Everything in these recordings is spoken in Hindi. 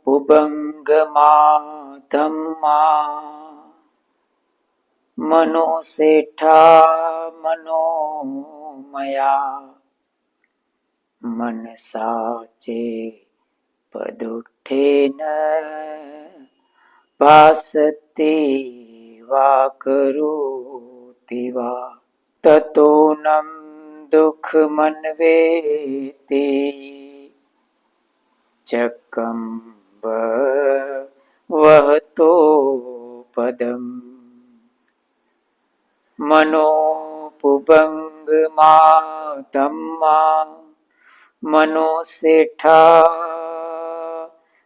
उबंगमा धम्मा मनोसेठा मनोमया मनसाचे पदुत्थेन भासते वा करोति वा ततोऽनं दुःखमन्वेति चक्कम्ब वहतो पदम् मनोपुबंगमा धम्मा मनोसेठा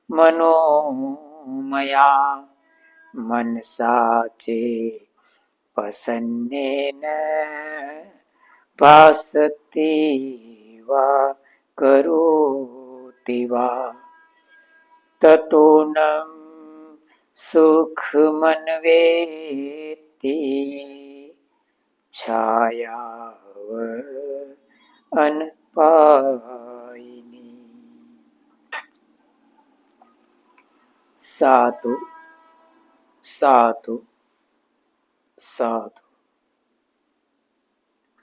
मनोमया मनसाचे पसन्नेन भासते वा करोति वा ततोऽनं सुखमन्वेति छायाव अनपायिनी। साधु साधु साधु।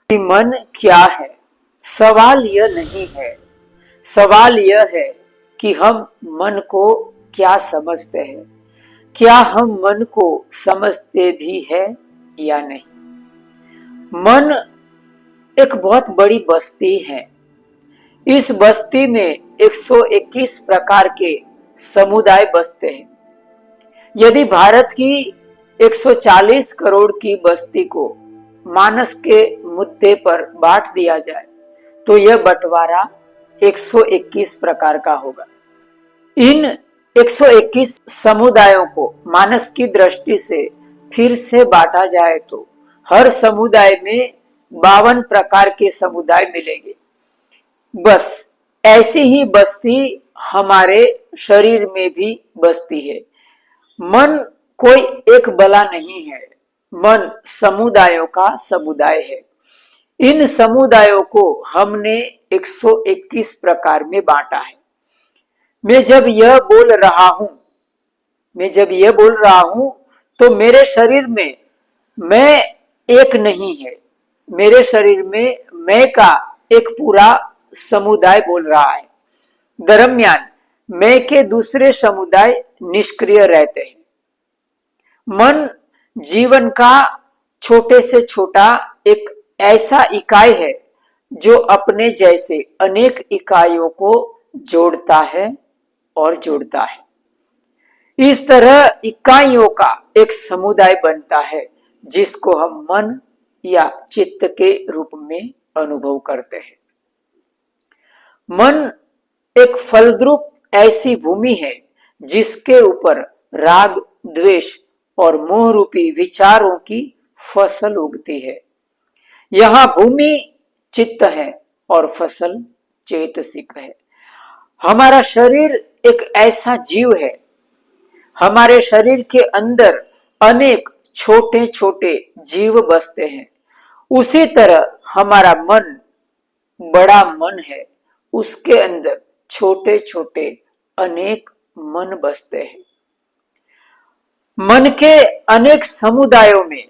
मन क्या है? सवाल यह नहीं है, सवाल यह है कि हम मन को क्या समझते हैं, क्या हम मन को समझते भी है या नहीं। मन एक बहुत बड़ी बस्ती है। इस बस्ती में 121 प्रकार के समुदाय बसते हैं। यदि भारत की 140 करोड़ की बस्ती को मानस के मुद्दे पर बांट दिया जाए तो यह बंटवारा 121 प्रकार का होगा। इन 121 समुदायों को मानस की दृष्टि से फिर से बांटा जाए तो हर समुदाय में 52 प्रकार के समुदाय मिलेंगे। बस ऐसी ही बस्ती हमारे शरीर में भी बसती है। मन कोई एक बला नहीं है, मन समुदायों का समुदाय है। इन समुदायों को हमने 121 प्रकार में बांटा है। मैं जब यह बोल रहा हूं तो मेरे शरीर में मैं एक नहीं है, मेरे शरीर में मैं का एक पूरा समुदाय बोल रहा है। दरमियान मैं के दूसरे समुदाय निष्क्रिय रहते हैं। मन जीवन का छोटे से छोटा एक ऐसा इकाई है जो अपने जैसे अनेक इकाइयों को जोड़ता है और जोड़ता है। इस तरह इकाइयों का एक समुदाय बनता है जिसको हम मन या चित्त के रूप में अनुभव करते हैं। मन एक फलद्रुप ऐसी भूमि है जिसके ऊपर राग, द्वेष और मोह रूपी विचारों की फसल उगती है। यहां भूमि चित्त है और फसल चेतसिक है। हमारा शरीर एक ऐसा जीव है, हमारे शरीर के अंदर अनेक छोटे छोटे जीव बसते हैं। उसी तरह हमारा मन बड़ा मन है, उसके अंदर छोटे छोटे अनेक मन बसते हैं। मन के अनेक समुदायों में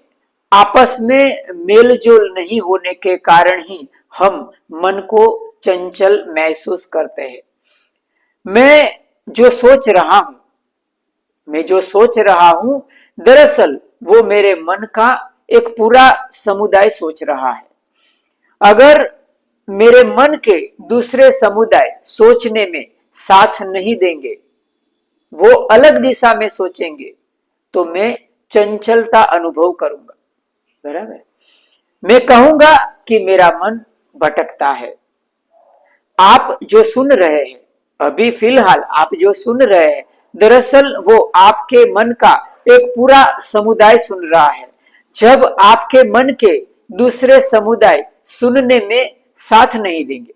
आपस में मेलजोल नहीं होने के कारण ही हम मन को चंचल महसूस करते हैं। मैं जो सोच रहा हूं दरअसल वो मेरे मन का एक पूरा समुदाय सोच रहा है। अगर मेरे मन के दूसरे समुदाय सोचने में साथ नहीं देंगे, वो अलग दिशा में सोचेंगे, तो मैं चंचलता अनुभव करूंगा। बराबर? मैं कहूंगा कि मेरा मन भटकता है। आप जो सुन रहे हैं, अभी फिलहाल आप जो सुन रहे हैं, दरअसल वो आपके मन का एक पूरा समुदाय सुन रहा है। जब आपके मन के दूसरे समुदाय सुनने में साथ नहीं देंगे,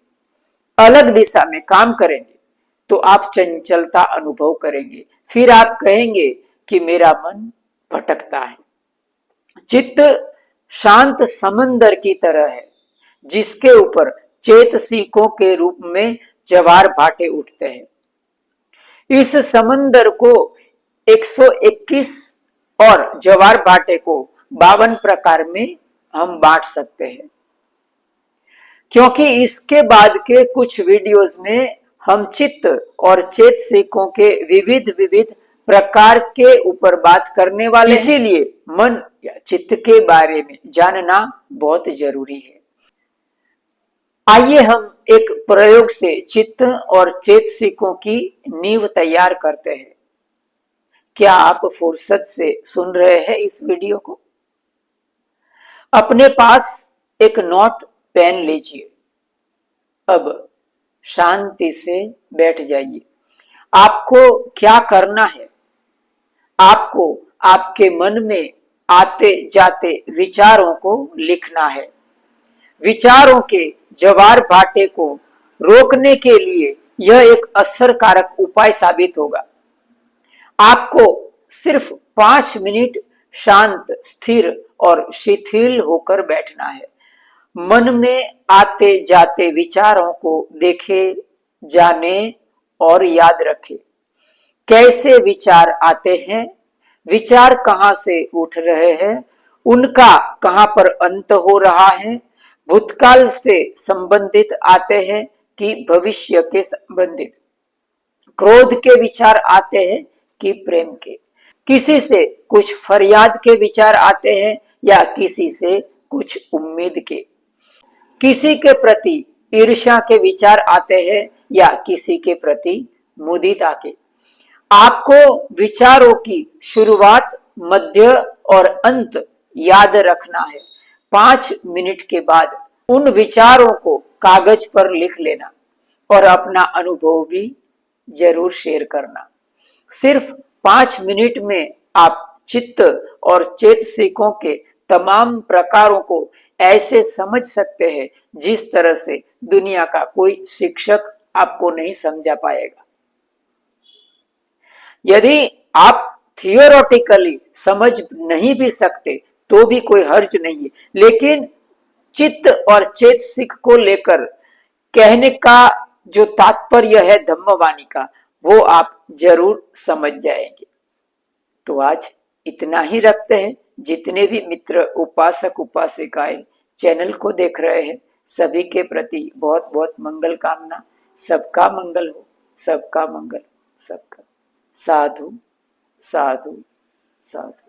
अलग दिशा में काम करेंगे, तो आप चंचलता अनुभव करेंगे। फिर आप कहेंगे कि मेरा मन भटकता है। चित्त शांत समंदर की तरह है जिसके ऊपर चेतसिकों के रूप में ज्वार भाटे उठते हैं। इस समंदर को 121 और ज्वार भाटे को 52 प्रकार में हम बांट सकते हैं, क्योंकि इसके बाद के कुछ वीडियोस में हम चित्त और चेतसिकों के विविध विविध प्रकार के ऊपर बात करने वाले हैं। इसीलिए मन या चित्त के बारे में जानना बहुत जरूरी है। आइए हम एक प्रयोग से चित्त और चेतसिकों की नींव तैयार करते हैं। क्या आप फुर्सत से सुन रहे हैं इस वीडियो को? अपने पास एक नोट पेन लीजिए। अब शांति से बैठ जाइए। आपको क्या करना है? आपको आपके मन में आते जाते विचारों को लिखना है। विचारों के ज्वार भाटे को रोकने के लिए यह एक असरकारक उपाय साबित होगा। आपको सिर्फ 5 मिनट शांत, स्थिर और शिथिल होकर बैठना है। मन में आते जाते विचारों को देखे, जाने और याद रखें। कैसे विचार आते हैं, विचार कहां से उठ रहे हैं, उनका कहां पर अंत हो रहा है, भूतकाल से संबंधित आते हैं कि भविष्य के संबंधित, क्रोध के विचार आते हैं कि प्रेम के, किसी से कुछ फरियाद के विचार आते हैं या किसी से कुछ उम्मीद के, किसी के प्रति ईर्ष्या के विचार आते हैं या किसी के प्रति मुदिता के। आपको विचारों की शुरुआत, मध्य और अंत याद रखना है। 5 मिनट के बाद उन विचारों को कागज पर लिख लेना और अपना अनुभव भी जरूर शेयर करना। सिर्फ 5 मिनट में आप चित्त और चेतसिकों के तमाम प्रकारों को ऐसे समझ सकते हैं जिस तरह से दुनिया का कोई शिक्षक आपको नहीं समझा पाएगा। यदि आप थियोरेटिकली समझ नहीं भी सकते तो भी कोई हर्ज नहीं है, लेकिन चित्त और चेतसिक को लेकर कहने का जो तात्पर्य है धम्मवाणी का, वो आप जरूर समझ जाएंगे। तो आज इतना ही रखते हैं। जितने भी मित्र उपासक उपासिकाएं चैनल को देख रहे हैं, सभी के प्रति बहुत बहुत मंगल कामना। सबका मंगल हो, सबका मंगल, सबका। साधु साधु साधु।